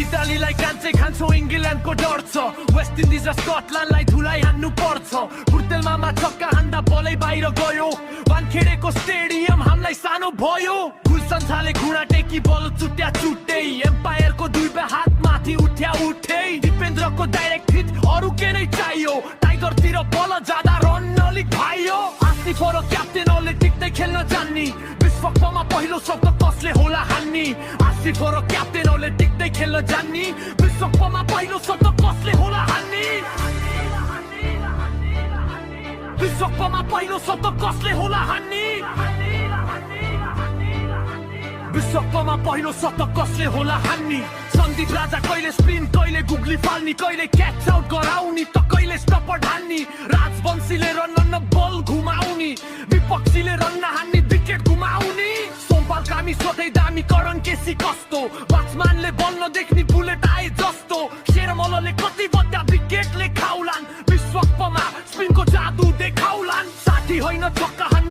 इटालीलाई कान्छे खान्छौ इङ्ग्ल्यान्डको डर छ West Indies र स्कटल्यान्डलाई धुलाई हान्नु पर्छ फुर्तेलमा छक्का हान्दा बलै बाहिर गयो वानखेडेको स्टेडियम हामीलाई सानो भयो गुलसन्साले घुँडा टेकी बल चुट्या चुट्टै एम्पायरको दुई हात माथि उठ्या उठै दिपेन्द्रको डाइरेक्ट हिट अरू के नै चाहियो टाइगरतिर बल जाँदा रन अलिक भाइयो आसिफ र क्याप्टेन ओले टिक्दै खेल्न जान्नी विश्वकपमा पहिलो शब्द कसले होला हान्नी आसिफ र क्याप्टेन ओले टिक्दै खेल्न जान्नी विश्वकपमा पहिलो शब्द कसले होला हान्नी विश्वकपमा पहिलो शब्द कसले होला हान्नी विश्वकपमा पहिलो शब्द कसले होला हान्नी सन्दीप राजा कहिले स्पिन कहिले गुगली फाल्नी कहिले क्याच आउट गराउनी त कहिले स्टपर हान्नी राजवंशीले रन बल घुमाउनी विपक्षीले रन हान्नी विकेट घुमाउनी सोमपाल कामी सधैँ दामी करण केसी कस्तो ब्याट्सम्यानले बल नदेख्ने बुलेट आए जस्तो शेरमलले कति बद्दा विकेटले खाउलान् विश्वकपमा स्पिनको जादु देखाउलान् साथी होइन छक्का